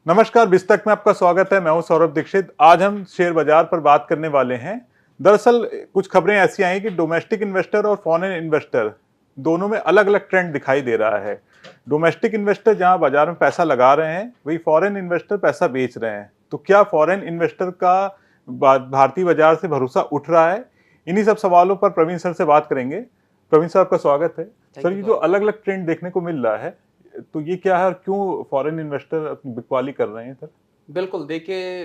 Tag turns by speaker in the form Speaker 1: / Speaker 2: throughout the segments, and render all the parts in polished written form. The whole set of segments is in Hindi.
Speaker 1: नमस्कार, बिस्तक में आपका स्वागत है। मैं हूं सौरभ दीक्षित। आज हम शेयर बाजार पर बात करने वाले हैं। दरअसल कुछ खबरें ऐसी आई कि डोमेस्टिक इन्वेस्टर और फॉरेन इन्वेस्टर दोनों में अलग अलग ट्रेंड दिखाई दे रहा है। डोमेस्टिक इन्वेस्टर जहां बाजार में पैसा लगा रहे हैं, वही फॉरेन इन्वेस्टर पैसा बेच रहे हैं। तो क्या फॉरेन इन्वेस्टर का भारतीय बाजार से भरोसा उठ रहा है? इन्हीं सब सवालों पर प्रवीण सर से बात करेंगे। प्रवीण सर, आपका स्वागत है। सर, ये जो अलग अलग ट्रेंड देखने को मिल रहा है, तो ये क्या है और क्यों फॉरेन इन्वेस्टर अपनी बिकवाली कर रहे हैं सर?
Speaker 2: बिल्कुल, देखिए,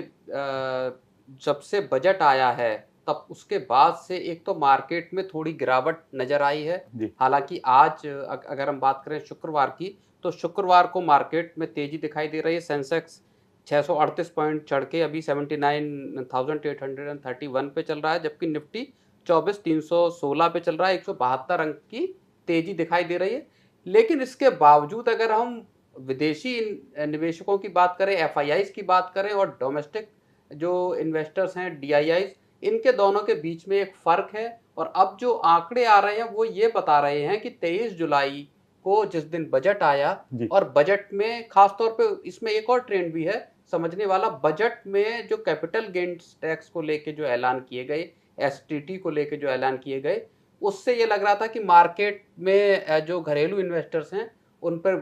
Speaker 2: जब से बजट आया है तब उसके बाद से एक तो मार्केट में थोड़ी गिरावट नजर आई है। हालांकि आज अगर हम बात करें शुक्रवार की, तो शुक्रवार को मार्केट में तेजी दिखाई दे रही है। सेंसेक्स 638 पॉइंट चढ़ के अभी 79,831 पे चल रहा है, जबकि निफ्टी 24,316 पे चल रहा है। 172 अंक की तेजी दिखाई दे रही है। लेकिन इसके बावजूद अगर हम विदेशी निवेशकों की बात करें, एफआईआईज की बात करें, और डोमेस्टिक जो इन्वेस्टर्स हैं, डीआईआईज, इनके दोनों के बीच में एक फर्क है। और अब जो आंकड़े आ रहे हैं वो ये बता रहे हैं कि 23 जुलाई को जिस दिन बजट आया, और बजट में खासतौर पे इसमें एक और ट्रेंड भी है समझने वाला। बजट में जो कैपिटल गेन्स टैक्स को लेके जो ऐलान किए गए, एसटीटी को लेके जो ऐलान किए गए, उससे ये लग रहा था कि मार्केट में जो घरेलू इन्वेस्टर्स हैं उन पर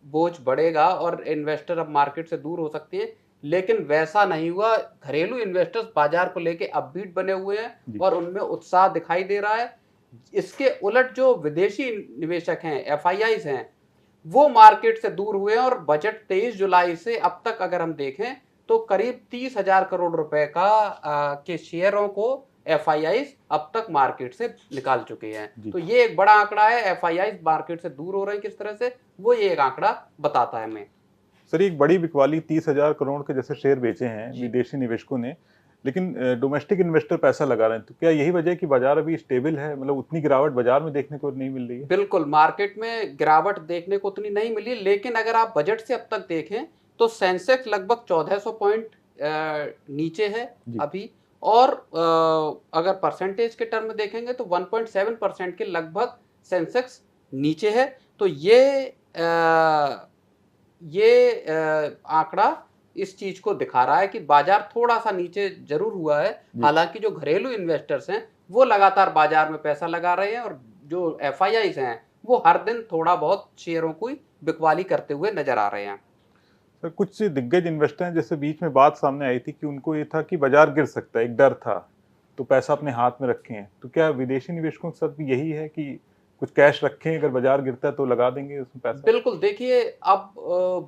Speaker 2: बोझ बढ़ेगा और इन्वेस्टर अब मार्केट से दूर हो सकते हैं। लेकिन वैसा नहीं हुआ। घरेलू इन्वेस्टर्स बाजार को लेके अपबीट बने हुए हैं और उनमें उत्साह दिखाई दे रहा है। इसके उलट जो विदेशी निवेशक हैं, एफआईआईज हैं, वो मार्केट से दूर हुए हैं। और बजट 23 जुलाई से अब तक अगर हम देखें तो करीब 30,000 करोड़ रुपए के शेयरों को एफआईआईज अब तक मार्केट से निकाल चुके हैं। तो ये एक बड़ा आंकड़ा है। एफआईआईज मार्केट से दूर हो रहे हैं किस तरह से, वो ये एक आंकड़ा बताता है हमें।
Speaker 1: सर, एक बड़ी बिकवाली 30,000 करोड़ के जैसे शेयर बेचे हैं विदेशी निवेशकों ने, लेकिन डोमेस्टिक इन्वेस्टर पैसा लगा रहे हैं। तो क्या यही वजह है कि बाजार अभी स्टेबल है? मतलब उतनी गिरावट बाजार में देखने को नहीं मिल रही है?
Speaker 2: बिल्कुल, मार्केट में गिरावट देखने को उतनी नहीं मिली। लेकिन अगर आप बजट से अब तक देखें तो सेंसेक्स लगभग 1400 पॉइंट नीचे है अभी। और अगर परसेंटेज के टर्म में देखेंगे तो 1.7% के लगभग सेंसेक्स नीचे है। तो ये आंकड़ा इस चीज को दिखा रहा है कि बाजार थोड़ा सा नीचे जरूर हुआ है। हालांकि जो घरेलू इन्वेस्टर्स हैं वो लगातार बाजार में पैसा लगा रहे हैं, और जो एफआईआईज हैं वो हर दिन थोड़ा बहुत शेयरों की बिकवाली करते हुए नजर आ रहे हैं।
Speaker 1: सर, कुछ दिग्गज इन्वेस्टर हैं, जैसे बीच में बात सामने आई थी कि उनको ये था कि बाजार गिर सकता है, एक डर था, तो पैसा अपने हाथ में रखे हैं। तो क्या विदेशी निवेशकों के साथ भी यही है कि कुछ कैश रखें, अगर बाजार गिरता है तो लगा देंगे उसमें पैसा?
Speaker 2: बिल्कुल, देखिए, अब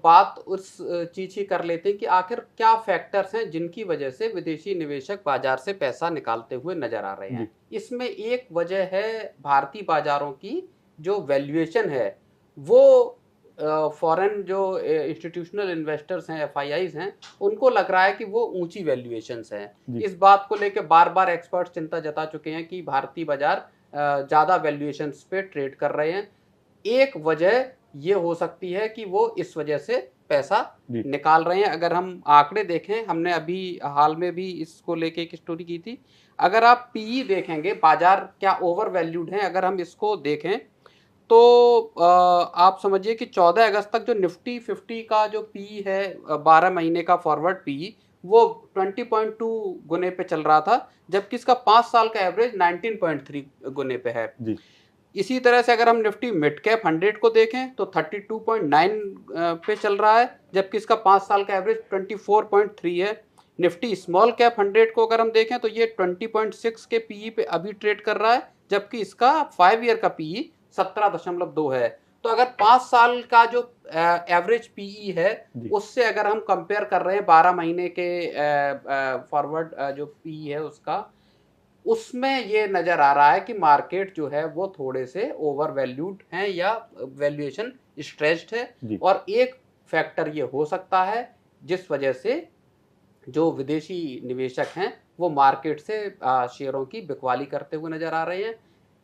Speaker 2: बात उस चीज ही कर लेते हैं कि आखिर क्या फैक्टर्स हैं जिनकी वजह से विदेशी निवेशक बाजार से पैसा निकालते हुए नजर आ रहे हैं। इसमें एक वजह है भारतीय बाजारों की जो वैल्यूएशन है, वो फॉरेन जो इंस्टीट्यूशनल इन्वेस्टर्स हैं, एफआईआईज हैं, उनको लग रहा है कि वो ऊंची वैल्यूएशंस हैं। इस बात को लेकर बार बार एक्सपर्ट चिंता जता चुके हैं कि भारतीय बाजार ज्यादा वैल्यूएशंस पे ट्रेड कर रहे हैं। एक वजह ये हो सकती है कि वो इस वजह से पैसा निकाल रहे हैं। अगर हम आंकड़े देखें, हमने अभी हाल में भी इसको लेके एक स्टोरी की थी। अगर आप पीई देखेंगे, बाजार क्या ओवर वैल्यूड है, अगर हम इसको देखें तो आप समझिए कि 14 अगस्त तक जो निफ्टी 50 का जो पी है, 12 महीने का फॉरवर्ड पी, वो 20.2 गुने पे चल रहा था, जबकि इसका 5 साल का एवरेज 19.3 गुने पे है। इसी तरह से अगर हम निफ्टी मिड कैप 100 को देखें तो 32.9 पे चल रहा है, जबकि इसका 5 साल का एवरेज 24.3 है। निफ्टी स्मॉल कैप 100 को अगर हम देखें तो ये 20.6 के पीई पे अभी ट्रेड कर रहा है, जबकि इसका 5 ईयर का पीई 17.2 है। तो अगर 5 साल का जो एवरेज पीई है उससे अगर हम कंपेयर कर रहे हैं 12 महीने के फॉरवर्ड जो पीई है उसका, उसमें ये नजर आ रहा है कि मार्केट जो है वो थोड़े से ओवर वैल्यूड हैं या वैल्यूएशन स्ट्रेच्ड है। और एक फैक्टर ये हो सकता है जिस वजह से जो विदेशी निवेशक हैं वो मार्केट से शेयरों की बिकवाली करते हुए नजर आ रहे हैं।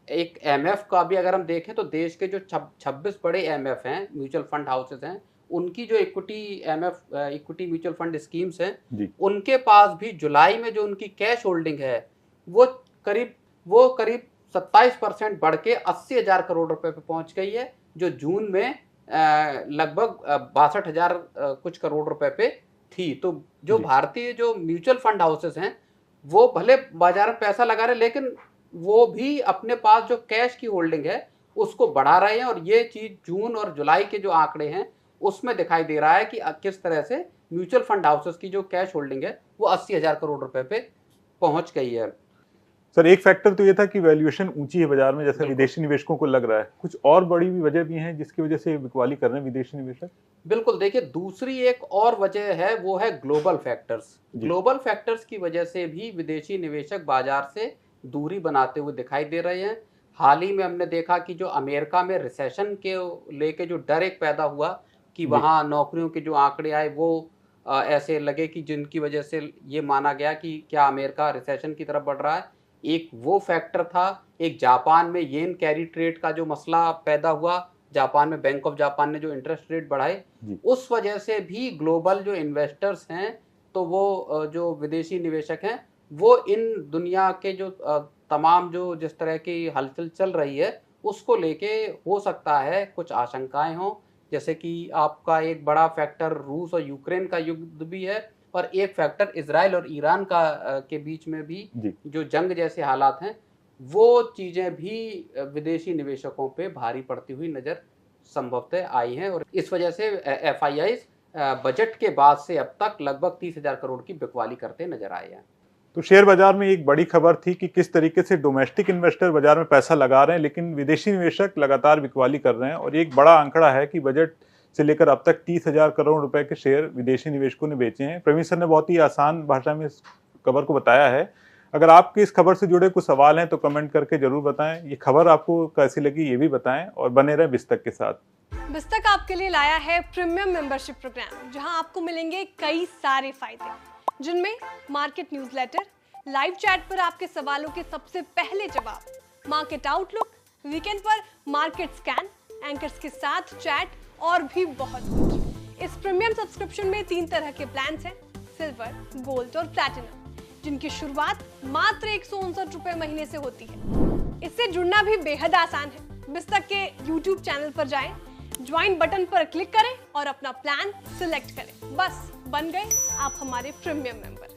Speaker 2: एक एमएफ का भी अगर हम देखें तो देश के जो 26 बड़े एमएफ हैं, म्यूचुअल फंड हाउसेस हैं, उनकी जो इक्विटी म्यूचुअल फंड स्कीम्स हैं, उनके पास भी जुलाई में जो उनकी कैश होल्डिंग है वो करीब 27% बढ़ के 80,000 करोड़ रुपए पे पहुंच गई है, जो जून में लगभग 62,000 कुछ करोड़ रुपए पे थी, तो जो
Speaker 1: जी।
Speaker 2: भारतीय जो म्यूचुअल फंड हाउसेस हैं वो भले बाजार में पैसा लगा रहे, लेकिन वो भी अपने पास जो कैश की होल्डिंग है उसको बढ़ा रहे हैं। और ये चीज जून और जुलाई के जो आंकड़े हैं उसमें दिखाई दे रहा है कि किस तरह से म्यूचुअल फंड हाउसेस की जो कैश होल्डिंग है वो 80,000 करोड़ रुपए पे पहुंच गई है।
Speaker 1: सर एक फैक्टर तो ये था कि वैल्यूएशन ऊंची है बाजार में, जैसे
Speaker 2: बिल्कुल।
Speaker 1: विदेशी निवेशकों को लग रहा है। कुछ और बड़ी भी वजह भी हैं जिसकी वजह से बिकवाली कर रहे हैं विदेशी निवेशक?
Speaker 2: बिल्कुल, देखिए दूसरी एक और वजह है वो है ग्लोबल फैक्टर्स।
Speaker 1: जी।
Speaker 2: ग्लोबल फैक्टर्स की वजह से भी विदेशी निवेशक बाजार से दूरी बनाते हुए दिखाई दे रहे हैं। हाल ही में हमने देखा कि जो अमेरिका में रिसेशन के लेके जो डर एक पैदा हुआ कि
Speaker 1: जी।
Speaker 2: वहाँ नौकरियों के जो आंकड़े आए वो ऐसे लगे कि जिनकी वजह से ये माना गया कि क्या अमेरिका रिसेशन की तरफ बढ़ रहा है। एक वो फैक्टर था। एक जापान में येन कैरी ट्रेड का जो मसला पैदा हुआ, जापान में बैंक ऑफ जापान ने जो इंटरेस्ट रेट बढ़ाए,
Speaker 1: जी।
Speaker 2: उस वजह से भी ग्लोबल जो इन्वेस्टर्स हैं, तो वो जो विदेशी निवेशक हैं वो इन दुनिया के जो तमाम जो जिस तरह की हलचल चल रही है उसको लेके हो सकता है कुछ आशंकाएं हों। जैसे कि आपका एक बड़ा फैक्टर रूस और यूक्रेन का युद्ध भी है, और एक फैक्टर इजराइल और ईरान का के बीच में भी
Speaker 1: जी।
Speaker 2: जो जंग जैसे हालात हैं, वो चीज़ें भी विदेशी निवेशकों पे भारी पड़ती हुई नज़र संभवतः आई हैं। और इस वजह से एफआईआईज बजट के बाद से अब तक लगभग 30,000 करोड़ की बिकवाली करते नजर आए हैं।
Speaker 1: तो शेयर बाजार में एक बड़ी खबर थी कि किस तरीके से डोमेस्टिक इन्वेस्टर बाजार में पैसा लगा रहे हैं, लेकिन विदेशी निवेशक लगातार बिकवाली कर रहे हैं। और एक बड़ा आंकड़ा है कि बजट से लेकर अब तक 30,000 करोड़ रुपए के शेयर विदेशी निवेशकों ने बेचे हैं। प्रवीण सर ने बहुत ही आसान भाषा में इस खबर को बताया है। अगर आपके इस खबर से जुड़े कुछ सवाल हैं तो कमेंट करके जरूर बताएं। ये खबर आपको कैसी लगी ये भी बताएं, और बने रहें बिस्तक के साथ।
Speaker 3: बिस्तक आपके लिए लाया है प्रीमियम मेंबरशिप प्रोग्राम, जहां आपको मिलेंगे कई सारे फायदे, जिनमें मार्केट न्यूज़लेटर, लाइव चैट पर आपके सवालों के सबसे पहले जवाब, मार्केट आउटलुक, वीकेंड पर मार्केट स्कैन, एंकर्स के साथ चैट और भी बहुत कुछ। इस प्रीमियम सब्सक्रिप्शन में 3 तरह के प्लान्स हैं, सिल्वर, गोल्ड और प्लैटिनम, जिनकी शुरुआत मात्र 159 रुपए महीने से होती है। इससे जुड़ना भी बेहद आसान है। बिस्तक के YouTube चैनल पर जाएं, ज्वाइन बटन पर क्लिक करें और अपना प्लान सिलेक्ट करें। बस बन गए आप हमारे प्रीमियम मेंबर।